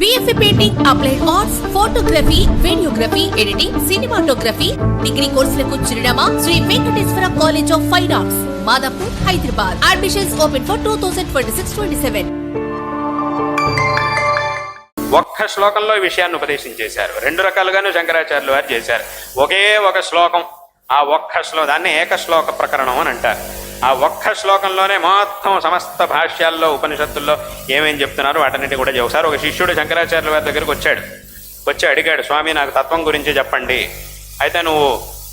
BFA Painting, Applied Arts, Photography, Videography, Editing, Cinematography, Degree కోర్సులకు చిరునామా Sri Venkateswara college of fine arts, Madhapur, Hyderabad. Admissions open for 2026-27. ఒక్క శ్లోకంలో ఈ విషయాన్ని ఉపదేశించేశారు. రెండు రకాలుగాను శంకరాచార్యులు వారు చేశారు. ఒకే ఒక శ్లోకం, ఆ ఒక్క దాన్ని ఏకశ్లోక ప్రకరణం అని అంటారు. ఆ ఒక్క శ్లోకంలోనే మొత్తం సమస్త భాష్యాల్లో ఉపనిషత్తుల్లో ఏమేం చెప్తున్నారు వాటన్నిటి కూడా ఒకసారి ఒక శిష్యుడు శంకరాచార్యుల వారి దగ్గరికి వచ్చి అడిగాడు, స్వామి నాకు తత్వం గురించి చెప్పండి, అయితే నువ్వు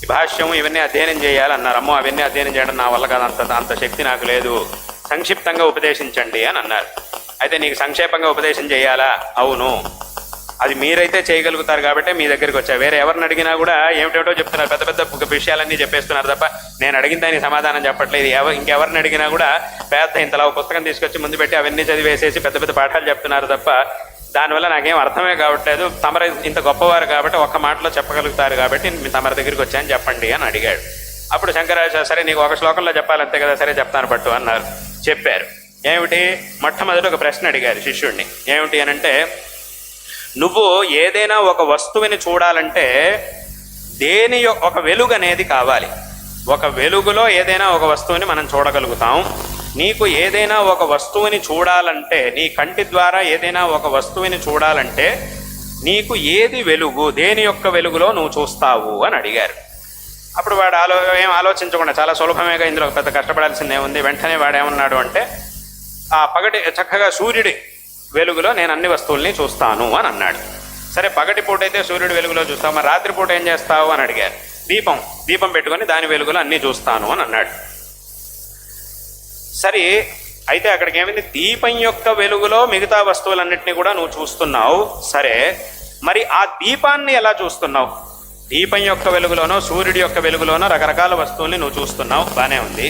ఈ భాష్యం ఇవన్నీ అధ్యయనం చేయాలన్నారు. అమ్మో అవన్నీ అధ్యయనం చేయడం నా వల్ల కాదు, అంత శక్తి నాకు లేదు, సంక్షిప్తంగా ఉపదేశించండి అని అన్నారు. అయితే నీకు సంక్షేపంగా ఉపదేశం చేయాలా? అవును, అది మీరైతే చేయగలుగుతారు కాబట్టి మీ దగ్గరికి వచ్చా. వేరే ఎవరిని అడిగినా కూడా ఏమిటేమిటో చెప్తున్నారు, పెద్ద పెద్ద విషయాలన్నీ చెప్పేస్తున్నారు తప్ప నేను అడిగిన దానికి సమాధానం చెప్పట్లేదు. ఇంకెవరిని అడిగినా కూడా పెద్ద ఇంతలా పుస్తకం తీసుకొచ్చి ముందు పెట్టి అవన్నీ చదివేసేసి పెద్ద పెద్ద పాఠాలు చెప్తున్నారు తప్ప దానివల్ల నాకేం అర్థమే కావట్లేదు. తమరు ఇంత గొప్పవారు కాబట్టి ఒక్క మాటలో చెప్పగలుగుతారు కాబట్టి తమరి దగ్గరికి వచ్చాయని చెప్పండి అని అడిగాడు. అప్పుడు శంకరాచార్య సరే నీకు ఒక శ్లోకంలో చెప్పాలంతే కదా, సరే చెప్తాను పట్టు అన్నారు. చెప్పారు. ఏమిటి? మొట్టమొదటి ఒక ప్రశ్న అడిగారు శిష్యుడిని. ఏమిటి అని అంటే, నువ్వు ఏదైనా ఒక వస్తువుని చూడాలంటే దేని ఒక వెలుగు అనేది కావాలి. ఒక వెలుగులో ఏదైనా ఒక వస్తువుని మనం చూడగలుగుతాం. నీకు ఏదైనా ఒక వస్తువుని చూడాలంటే, నీ కంటి ద్వారా ఏదైనా ఒక వస్తువుని చూడాలంటే నీకు ఏది వెలుగు, దేని యొక్క వెలుగులో నువ్వు చూస్తావు అని అడిగారు. అప్పుడు వాడు ఏం ఆలోచించకుండా చాలా సులభమేగా, ఇందులో పెద్ద కష్టపడాల్సిందే ఉంది. వెంటనే వాడు ఏమన్నాడు అంటే, ఆ పగటి చక్కగా సూర్యుడి వెలుగులో నేను అన్ని వస్తువుల్ని చూస్తాను అని అన్నాడు. సరే పగటి పూట అయితే సూర్యుడి వెలుగులో చూస్తావు, మరి రాత్రిపూట ఏం చేస్తావు అని అడిగారు. దీపం పెట్టుకొని దాని వెలుగులో అన్నీ చూస్తాను అని అన్నాడు. సరే అయితే అక్కడికి ఏమైంది, దీపం యొక్క వెలుగులో మిగతా వస్తువులన్నింటినీ కూడా నువ్వు చూస్తున్నావు. సరే మరి ఆ దీపాన్ని ఎలా చూస్తున్నావు? దీపం యొక్క వెలుగులోనో సూర్యుడి యొక్క వెలుగులోనో రకరకాల వస్తువుల్ని నువ్వు చూస్తున్నావు, బాగానే ఉంది.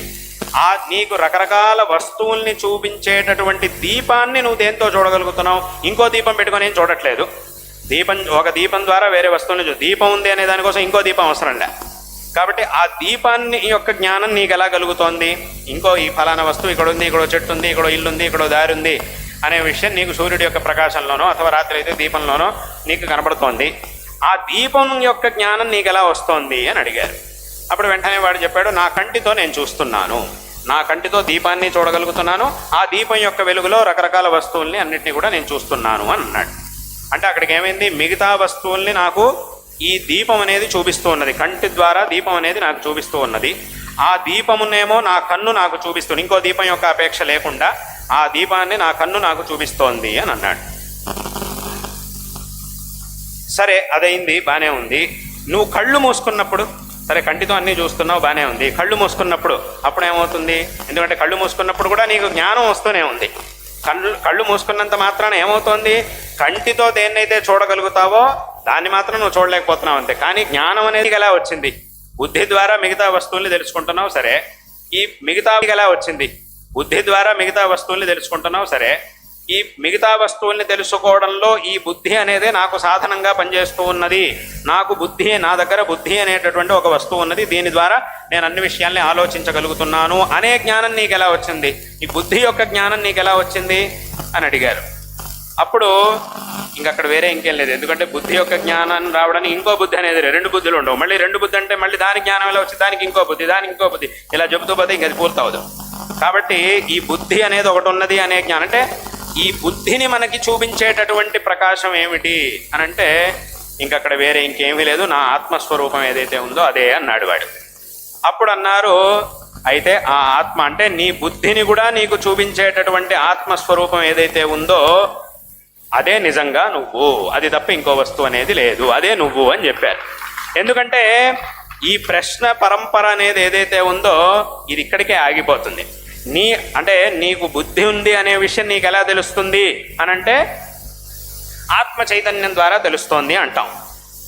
నీకు రకరకాల వస్తువుల్ని చూపించేటటువంటి దీపాన్ని నువ్వు దేంతో చూడగలుగుతున్నావు? ఇంకో దీపం పెట్టుకొని ఏం చూడట్లేదు. ఒక దీపం ద్వారా వేరే వస్తువుని దీపం ఉంది అనే దానికోసం ఇంకో దీపం అవసరం లే. కాబట్టి ఆ దీపాన్ని యొక్క జ్ఞానం నీకు ఎలా కలుగుతోంది? ఇంకో ఈ ఫలానా వస్తువు ఇక్కడ ఉంది, ఇక్కడ చెట్టు ఉంది, ఇక్కడ ఇల్లు ఉంది, ఇక్కడ దారి ఉంది అనే విషయం నీకు సూర్యుడి యొక్క ప్రకాశంలోనో అథవా రాత్రి అయితే దీపంలోనో నీకు కనబడుతోంది. ఆ దీపం యొక్క జ్ఞానం నీకు ఎలా వస్తోంది అని అడిగారు. అప్పుడు వెంటనే వాడు చెప్పాడు, నా కంటితో నేను చూస్తున్నాను, నా కంటితో దీపాన్ని చూడగలుగుతున్నాను, ఆ దీపం యొక్క వెలుగులో రకరకాల వస్తువుల్ని అన్నింటినీ కూడా నేను చూస్తున్నాను అని అన్నాడు. అంటే అక్కడికి ఏమైంది, మిగతా వస్తువుల్ని నాకు ఈ దీపం అనేది చూపిస్తూ ఉన్నది, కంటి ద్వారా దీపం అనేది నాకు చూపిస్తూ ఉన్నది. ఆ దీపమునేమో నా కన్ను నాకు చూపిస్తుంది, ఇంకో దీపం యొక్క అపేక్ష లేకుండా ఆ దీపాన్ని నా కన్ను నాకు చూపిస్తోంది అని అన్నాడు. సరే అదైంది, బాగానే ఉంది. నువ్వు కళ్ళు మూసుకున్నప్పుడు, సరే కంటితో అన్నీ చూస్తున్నావు, బాగానే ఉంది. కళ్ళు మూసుకున్నప్పుడు అప్పుడు ఏమవుతుంది? ఎందుకంటే కళ్ళు మూసుకున్నప్పుడు కూడా నీకు జ్ఞానం వస్తూనే ఉంది. కళ్ళు మూసుకున్నంత మాత్రాన ఏమవుతోంది? కంటితో దేన్నైతే చూడగలుగుతావో దాన్ని మాత్రం నువ్వు చూడలేకపోతున్నావు అంతే. కానీ జ్ఞానం అనేది ఎలా వచ్చింది? బుద్ధి ద్వారా మిగతా వస్తువుల్ని తెలుసుకుంటున్నావు, సరే. ఈ మిగతా ఎలా వచ్చింది? బుద్ధి ద్వారా మిగతా వస్తువుల్ని తెలుసుకుంటున్నావు, సరే. ఈ మిగతా వస్తువుల్ని తెలుసుకోవడంలో ఈ బుద్ధి అనేది నాకు సాధనంగా పనిచేస్తూ ఉన్నది. నా దగ్గర బుద్ధి అనేటటువంటి ఒక వస్తువు ఉన్నది, దీని ద్వారా నేను అన్ని విషయాల్ని ఆలోచించగలుగుతున్నాను అనే జ్ఞానం నీకు ఎలా వచ్చింది? ఈ బుద్ధి యొక్క జ్ఞానం నీకు ఎలా వచ్చింది అని అడిగారు. అప్పుడు ఇంకక్కడ వేరే ఇంకేం లేదు. ఎందుకంటే బుద్ధి యొక్క జ్ఞానాన్ని రావడానికి ఇంకో బుద్ధి అనేది, రెండు బుద్ధులు ఉండవు. మళ్ళీ రెండు బుద్ధి అంటే మళ్ళీ దాని జ్ఞానం ఎలా వచ్చి దానికి ఇంకో బుద్ధి, దానికి ఇంకో బుద్ధి, ఇలా చెబుతూ పోతే ఇంక అది పూర్తవదు. కాబట్టి ఈ బుద్ధి అనేది ఒకటి ఉన్నది అనే జ్ఞానం, అంటే ఈ బుద్ధిని మనకి చూపించేటటువంటి ప్రకాశం ఏమిటి అని అంటే ఇంకక్కడ వేరే ఇంకేమీ లేదు, నా ఆత్మస్వరూపం ఏదైతే ఉందో అదే అన్నాడు వాడు. అప్పుడు అన్నారు, అయితే ఆ ఆత్మ అంటే నీ బుద్ధిని కూడా నీకు చూపించేటటువంటి ఆత్మస్వరూపం ఏదైతే ఉందో అదే నిజంగా నువ్వు, అది తప్ప ఇంకో వస్తువు అనేది లేదు, అదే నువ్వు అని చెప్పారు. ఎందుకంటే ఈ ప్రశ్న పరంపర అనేది ఏదైతే ఉందో ఇది ఇక్కడికే ఆగిపోతుంది. అంటే నీకు బుద్ధి ఉంది అనే విషయం నీకు ఎలా తెలుస్తుంది అని అంటే ఆత్మ చైతన్యం ద్వారా తెలుస్తోంది అంటాం.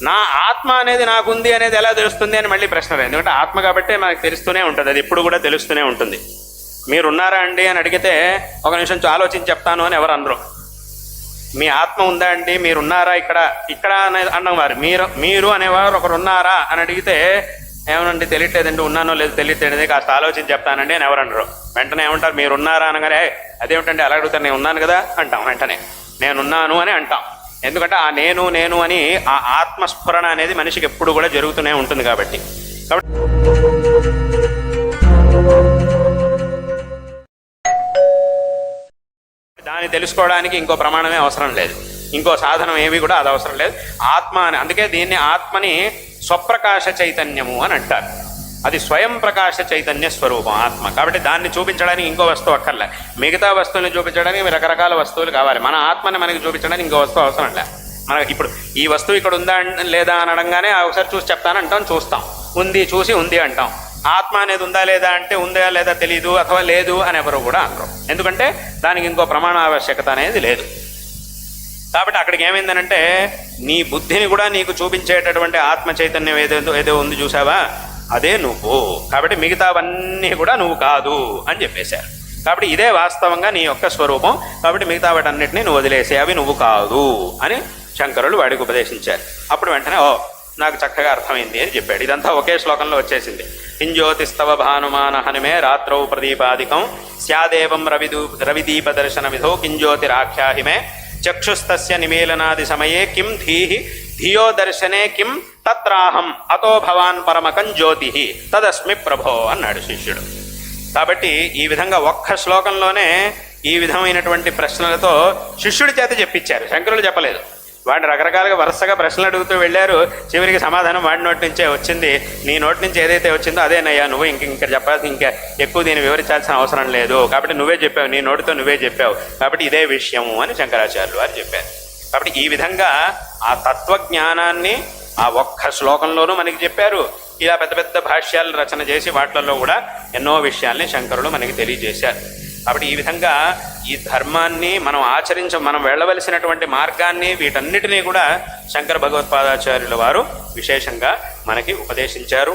నా ఆత్మ అనేది నాకుంది అనేది ఎలా తెలుస్తుంది అని మళ్ళీ ప్రశ్న లేదు. ఎందుకంటే ఆత్మ కాబట్టి మనకు తెలుస్తూనే ఉంటుంది, అది ఇప్పుడు కూడా తెలుస్తూనే ఉంటుంది. మీరున్నారా అండి అని అడిగితే ఒక నిమిషం ఆలోచించి చెప్తాను అని ఎవరు అనరు. మీ ఆత్మ ఉందా అండి, మీరున్నారా ఇక్కడ అన్నవారు, మీరు అనేవారు ఒకరు ఉన్నారా అని అడిగితే ఏమనండి తెలియట్లేదండి, ఉన్నానో లేదు తెలియట్లేదు, కాస్త ఆలోచించి చెప్తానండి అని ఎవరన్నారు. వెంటనే ఏమంటారు, మీరు ఉన్నారా అనగానే అదేమిటండి అలా అడుగుతారు, నేను ఉన్నాను కదా అంటాం. వెంటనే నేనున్నాను అని అంటాం. ఎందుకంటే ఆ నేను నేను అని ఆ ఆత్మస్ఫురణ అనేది మనిషికి ఎప్పుడు కూడా జరుగుతూనే ఉంటుంది కాబట్టి దాన్ని తెలుసుకోవడానికి ఇంకో ప్రమాణమే అవసరం లేదు, ఇంకో సాధనం ఏవి కూడా అది అవసరం లేదు. ఆత్మ అని, అందుకే దీన్ని ఆత్మని స్వప్రకాశ చైతన్యము అని అంటారు. అది స్వయం ప్రకాశ చైతన్య స్వరూపం ఆత్మ. కాబట్టి దాన్ని చూపించడానికి ఇంకో వస్తువు అక్కర్లే. మిగతా వస్తువుని చూపించడానికి రకరకాల వస్తువులు కావాలి. మన ఆత్మని మనకి చూపించడానికి ఇంకో వస్తువు అవసరం లే. మనకి ఇప్పుడు ఈ వస్తువు ఇక్కడ ఉందా లేదా అని అనగానే ఒకసారి చూసి చెప్తానంటాం, చూస్తాం. ఉంది చూసి ఉంది అంటాం. ఆత్మ అనేది ఉందా లేదా అంటే ఉందా లేదా తెలీదు అథవా లేదు అని ఎవరు కూడా అనరు. ఎందుకంటే దానికి ఇంకో ప్రమాణ ఆవశ్యకత అనేది లేదు. కాబట్టి అక్కడికి ఏమైందనంటే నీ బుద్ధిని కూడా నీకు చూపించేటటువంటి ఆత్మ చైతన్యం ఏదో ఉంది చూసావా, అదే నువ్వు. కాబట్టి మిగతావన్నీ కూడా నువ్వు కాదు అని చెప్పేశారు. కాబట్టి ఇదే వాస్తవంగా నీ యొక్క స్వరూపం. కాబట్టి మిగతా వాటన్నిటిని నువ్వు వదిలేసే, అవి నువ్వు కాదు అని శంకరులు వాడికి ఉపదేశించారు. అప్పుడు వెంటనే నాకు చక్కగా అర్థమైంది అని చెప్పాడు. ఇదంతా ఒకే శ్లోకంలో వచ్చేసింది. కింజ్యోతిస్తవ భానుమాన హనుమే రాత్రౌ ప్రదీపాదికం స్యాదేవం రవిదీప దర్శన విధో కింజ్యోతిరాఖ్యాహిమే చక్షుస్తస్య నిమీలనాది సమయే కిం ధీహి ధియో దర్శనే కిం తత్రాహం అతో భవాన్ పరమకం జ్యోతి తదస్మి ప్రభో అన్నాడు శిష్యుడు. కాబట్టి ఈ విధంగా ఒక్క శ్లోకంలోనే ఈ విధమైనటువంటి ప్రశ్నలతో శిష్యుడి చేత చెప్పించారు, శంకరులు చెప్పలేదు. వాడిని రకరకాలుగా వరుసగా ప్రశ్నలు అడుగుతూ వెళ్ళారు. చివరికి సమాధానం వాడి నోటి నుంచే వచ్చింది. నీ నోటి నుంచి ఏదైతే వచ్చిందో అదేనయ్యా, నువ్వు ఇంకా చెప్పాల్సి ఇంకా ఎక్కువ దీన్ని వివరించాల్సిన అవసరం లేదు. కాబట్టి నువ్వే చెప్పావు, నీ నోటితో నువ్వే చెప్పావు, కాబట్టి ఇదే విషయము అని శంకరాచార్యులు వారు చెప్పారు. కాబట్టి ఈ విధంగా ఆ తత్వజ్ఞానాన్ని ఆ ఒక్క శ్లోకంలోనూ మనకి చెప్పారు. ఇలా పెద్ద పెద్ద భాష్యాలు రచన చేసి వాటిల్లో కూడా ఎన్నో విషయాల్ని శంకరులు మనకి తెలియజేశారు. కాబట్టి ఈ విధంగా ఈ ధర్మాన్ని మనం వెళ్ళవలసినటువంటి మార్గాన్ని వీటన్నిటినీ కూడా శంకర భగవత్పాదాచార్యుల వారు విశేషంగా మనకి ఉపదేశించారు.